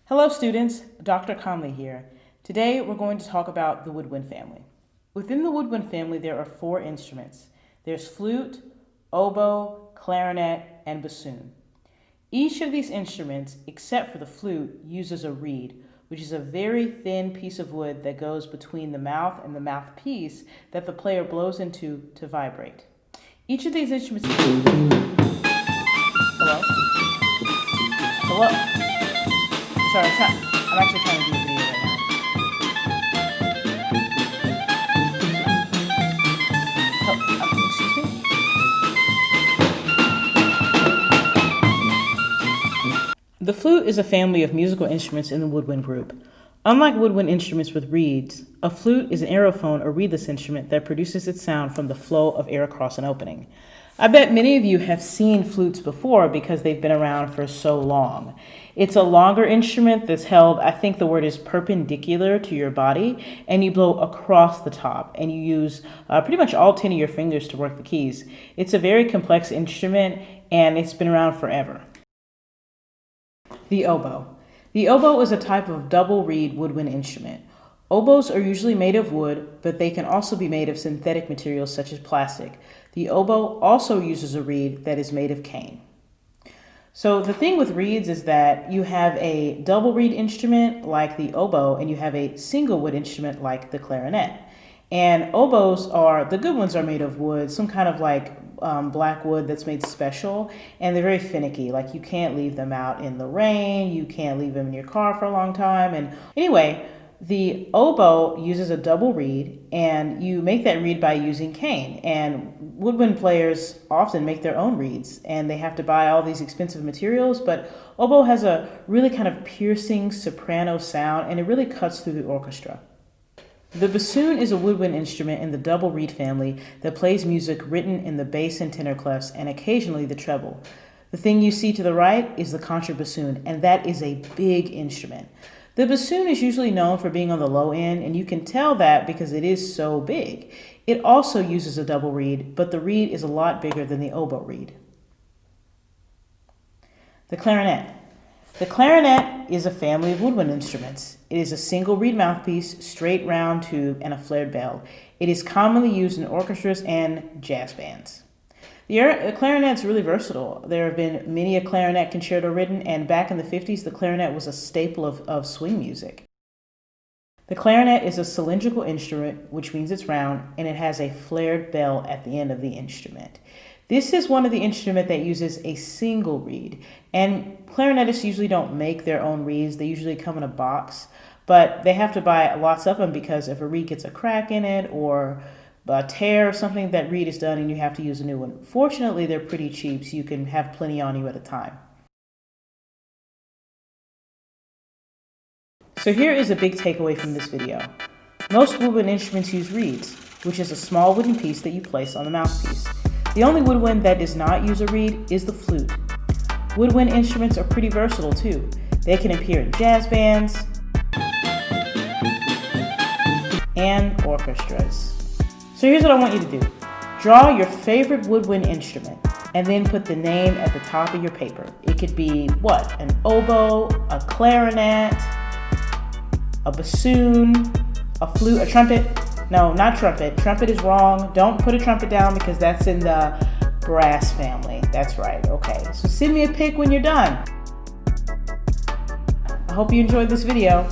Hello students, Dr. Conley here. Today we're going to talk about the woodwind family. Within the woodwind family there are 4 instruments. There's flute, oboe, clarinet, and bassoon. Each of these instruments, except for the flute, uses a reed, which is a very thin piece of wood that goes between the mouth and the mouthpiece that the player blows into to vibrate. Each of these instruments... Hello? Hello? Sorry, I'm actually trying to do a video right now. Excuse me? The flute is a family of musical instruments in the woodwind group. Unlike woodwind instruments with reeds, a flute is an aerophone or reedless instrument that produces its sound from the flow of air across an opening. I bet many of you have seen flutes before because they've been around for so long. It's a longer instrument that's held, I think the word is perpendicular to your body, and you blow across the top, and you use pretty much all 10 of your fingers to work the keys. It's a very complex instrument, and it's been around forever. The oboe. The oboe is a type of double reed woodwind instrument. Oboes are usually made of wood, but they can also be made of synthetic materials such as plastic. The oboe also uses a reed that is made of cane. So the thing with reeds is that you have a double reed instrument like the oboe, and you have a single wood instrument like the clarinet. And oboes the good ones are made of wood, some kind of like black wood that's made special, and they're very finicky. Like you can't leave them out in the rain, you can't leave them in your car for a long time. And anyway, the oboe uses a double reed, and you make that reed by using cane. And woodwind players often make their own reeds, and they have to buy all these expensive materials, but oboe has a really kind of piercing soprano sound, and it really cuts through the orchestra. The bassoon is a woodwind instrument in the double reed family that plays music written in the bass and tenor clefs, and occasionally the treble. The thing you see to the right is the contrabassoon, and that is a big instrument. The bassoon is usually known for being on the low end, and you can tell that because it is so big. It also uses a double reed, but the reed is a lot bigger than the oboe reed. The clarinet. The clarinet is a family of woodwind instruments. It is a single reed mouthpiece, straight round tube, and a flared bell. It is commonly used in orchestras and jazz bands. The clarinet is really versatile. There have been many a clarinet concerto written, and back in the 50s, the clarinet was a staple of swing music. The clarinet is a cylindrical instrument, which means it's round, and it has a flared bell at the end of the instrument. This is one of the instruments that uses a single reed, and clarinetists usually don't make their own reeds. They usually come in a box, but they have to buy lots of them because if a reed gets a crack in it or a tear or something, that reed is done and you have to use a new one. Fortunately, they're pretty cheap, so you can have plenty on you at a time. So here is a big takeaway from this video. Most woodwind instruments use reeds, which is a small wooden piece that you place on the mouthpiece. The only woodwind that does not use a reed is the flute. Woodwind instruments are pretty versatile too. They can appear in jazz bands and orchestras. So here's what I want you to do. Draw your favorite woodwind instrument and then put the name at the top of your paper. It could be what? An oboe, a clarinet, a bassoon, a flute, a trumpet. No, not trumpet. Trumpet is wrong. Don't put a trumpet down because that's in the brass family. That's right. Okay. So send me a pic when you're done. I hope you enjoyed this video.